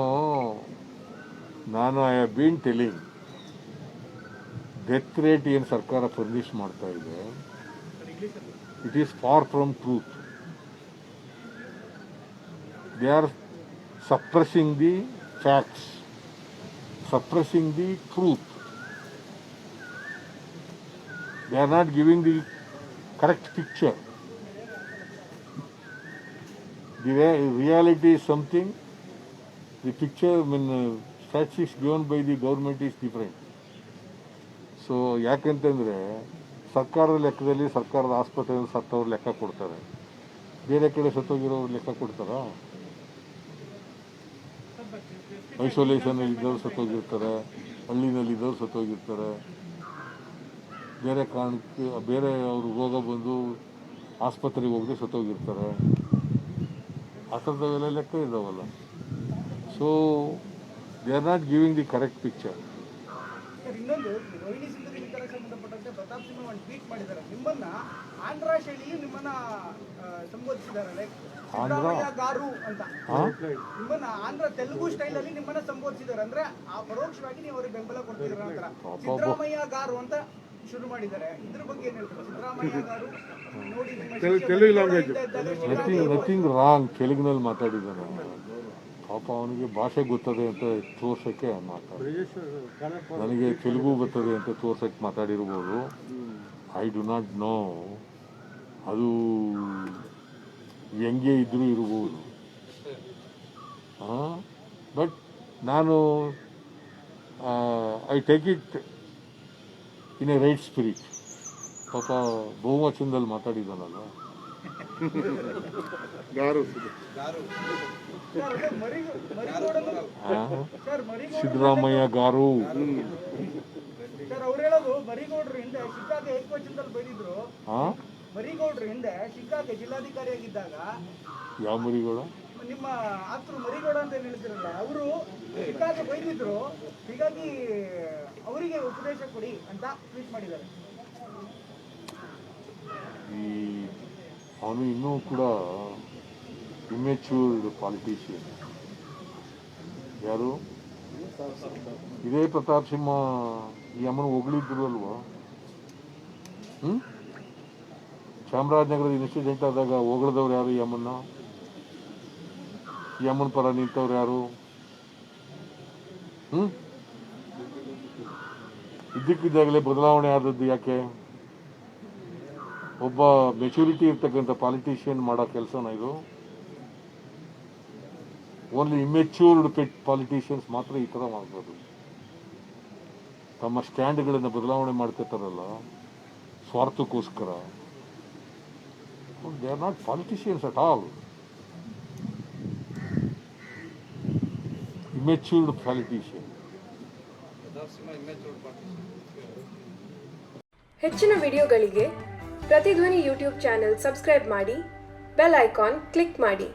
I have been telling, death rate ಏನು ಸರ್ಕಾರ ಫರ್ನಿಷ್ ಮಾಡ್ತಾ ಇದೆ, it is for from truth. They are suppressing the facts, suppressing the truth. They are not giving the correct picture. The reality is something, the picture, statistics given by the government is different. So ಯಾಕೆಂತಂದರೆ ಸರ್ಕಾರದ ಲೆಕ್ಕದಲ್ಲಿ ಸರ್ಕಾರದ ಆಸ್ಪತ್ರೆಯಲ್ಲಿ ಸತ್ತವ್ರು ಲೆಕ್ಕ ಕೊಡ್ತಾರೆ, ಬೇರೆ ಕಡೆ ಸತ್ತೋಗಿರೋರು ಲೆಕ್ಕ ಕೊಡ್ತಾರಾ? ಐಸೋಲೇಷನಲ್ಲಿ ಇದ್ದವ್ರು ಸತ್ತೋಗಿರ್ತಾರೆ, ಹಳ್ಳಿನಲ್ಲಿದ್ದವ್ರು ಸತ್ತೋಗಿರ್ತಾರೆ, ಬೇರೆ ಕಾರಣಕ್ಕೆ ಬೇರೆ ಅವರು ರೋಗ ಬಂದು ಆಸ್ಪತ್ರೆಗೆ ಹೋಗದೆ ಸತ್ತೋಗಿರ್ತಾರೆ. ಆ ಥರದವೆಲ್ಲ ಲೆಕ್ಕ ಇದ್ದಾವಲ್ಲ. So they are not giving the correct picture. ಇನ್ನೊಂದು ರೋಹಿಣಿ ಸಿಂಧೂರಿ ವಿಚಾರಕ್ಕೆ ಸಂಬಂಧಪಟ್ಟಂತೆ ಪ್ರತಾಪ್ ಸಿಂಹ ಒಂದು ಟ್ವೀಟ್ ಮಾಡಿದ್ದಾರೆ, ನಿಮ್ಮನ್ನ ಆಂಧ್ರ ಶೈಲಿಯಲ್ಲಿ ನಿಮ್ಮನ್ನ ಸಂಬೋಧಿಸಿದ್ದಾರೆ, ಲೈಕ್ ಸಿದ್ದರಾಮಯ್ಯ ಗಾರು ಅಂತ. ನಿಮ್ಮನ್ನ ಆಂಧ್ರ ತೆಲುಗು ಸ್ಟೈಲ್ ಅಲ್ಲಿ ನಿಮ್ಮನ್ನ ಸಂಬೋಧಿಸಿದ್ದಾರೆ, ಅಂದ್ರೆ ಆ ಪರೋಕ್ಷವಾಗಿ ನೀವು ಅವ್ರಿಗೆ ಬೆಂಬಲ ಕೊಡ್ತಿದ್ರ ನಂತರ ಸಿದ್ದರಾಮಯ್ಯ ಗಾರು ಅಂತ ಶುರು ಮಾಡಿದ್ದಾರೆ. ಇದ್ರ ಬಗ್ಗೆ ಏನ್ ಹೇಳ್ತಾರೆ? ಸಿದ್ದರಾಮಯ್ಯ ಗಾರು ನೋಡಿ ನಥಿಂಗ್ ರಾಂಗ್. ತೆಲುಗಿನಲ್ಲಿ ಮಾತಾಡಿದ್ದಾನೆ, ಪಾಪ ಅವನಿಗೆ ಭಾಷೆ ಗೊತ್ತದೆ ಅಂತ ತೋರ್ಸೋಕ್ಕೆ ಮಾತಾಡ, ನನಗೆ ತೆಲುಗು ಗೊತ್ತದೆ ಅಂತ ತೋರ್ಸೋಕ್ಕೆ ಮಾತಾಡಿರ್ಬೋದು. ಐ ಡು ನಾಟ್ ನೋ, ಅದು ಹೆಂಗೆ ಇದ್ರೂ ಇರ್ಬೋದು. ಬಟ್ ನಾನು I take it in a right spirit. ಪಾಪ ಬಹುವಚನದಲ್ಲಿ ಮಾತಾಡಿದ್ದಾನಲ್ಲ. ಸಿದ್ದರಾಮಯ್ಯ ಗಾರು ಸರ್ ಅವ್ರು ಹೇಳೋದು, ಮರಿಗೌಡರು ಹಿಂದೆ ಶಿಕ್ಕಾಗೆ ಏಕವಚನದಲ್ಲಿ ಬೈದಿದ್ರು. ಮರಿಗೌಡರು ಹಿಂದೆ ಶಿಕ್ಕಾಗೆ ಜಿಲ್ಲಾಧಿಕಾರಿಯಾಗಿದ್ದಾಗ, ಯಾವ ಮರಿಗೌಡ? ನಿಮ್ಮ ಆಪ್ತರು ಮರಿಗೌಡ ಅಂತ ಹೇಳ್ತಿರಲ್ಲ, ಅವರು ಶಿಕ್ಕಾಗೆ ಬೈದಿದ್ರು. ಹೀಗಾಗಿ ಅವರಿಗೆ ಉಪದೇಶ ಕೊಡಿ ಅಂತ ಟ್ವೀಟ್ ಮಾಡಿದ್ದಾರೆ. ಅವನು ಇನ್ನೂ ಕೂಡ ಇಮ್ಮೆಚ್ಯೂರ್ಡ್ ಪಾಲಿಟಿಷಿಯನ್. ಯಾರು? ಇದೇ ಪ್ರತಾಪ್ ಸಿಂಹ ಈ ಅಮ್ಮನ ಹೊಗಳಿದ್ರು ಅಲ್ವಾ? ಚಾಮರಾಜನಗರದ ಇನ್ಸಿಡೆಂಟ್ ಆದಾಗ ಹೊಗಳಿದವ್ರು ಯಾರು? ಈ ಅಮ್ಮನ ಪರ ನಿಂತವ್ರು ಯಾರು? ಇದ್ದಕ್ಕಿದ್ದಾಗಲೇ ಬದಲಾವಣೆ ಆದದ್ದು ಯಾಕೆ? ಒಬ್ಬ ಮೆಚುರಿಟಿ ಇರ್ತಕ್ಕಂಥ ಪಾಲಿಟಿಷಿಯನ್ ಮಾಡೋ ಕೆಲಸನ ಇದು? ಓನ್ಲಿ ಇಮ್ಮೆಚ್ಯೂರ್ಡ್ ಪಾಲಿಟಿಷಿಯನ್ಸ್ ಮಾತ್ರ ಈ ಥರ ಮಾಡ್ಬೋದು. ತಮ್ಮ ಸ್ಟ್ಯಾಂಡ್ಗಳನ್ನು ಬದಲಾವಣೆ ಮಾಡ್ತಿರ್ತಾರಲ್ಲ ಸ್ವಾರ್ಥಕ್ಕೋಸ್ಕರ. They are not politicians at all. Immature politician. ಹೆಚ್ಚಿನ ವಿಡಿಯೋಗಳಿಗೆ ಪ್ರತಿಧ್ವನಿ ಯೂಟ್ಯೂಬ್ ಚಾನೆಲ್ ಸಬ್ಸ್ಕ್ರೈಬ್ ಮಾಡಿ, ಬೆಲ್ ಐಕಾನ್ ಕ್ಲಿಕ್ ಮಾಡಿ.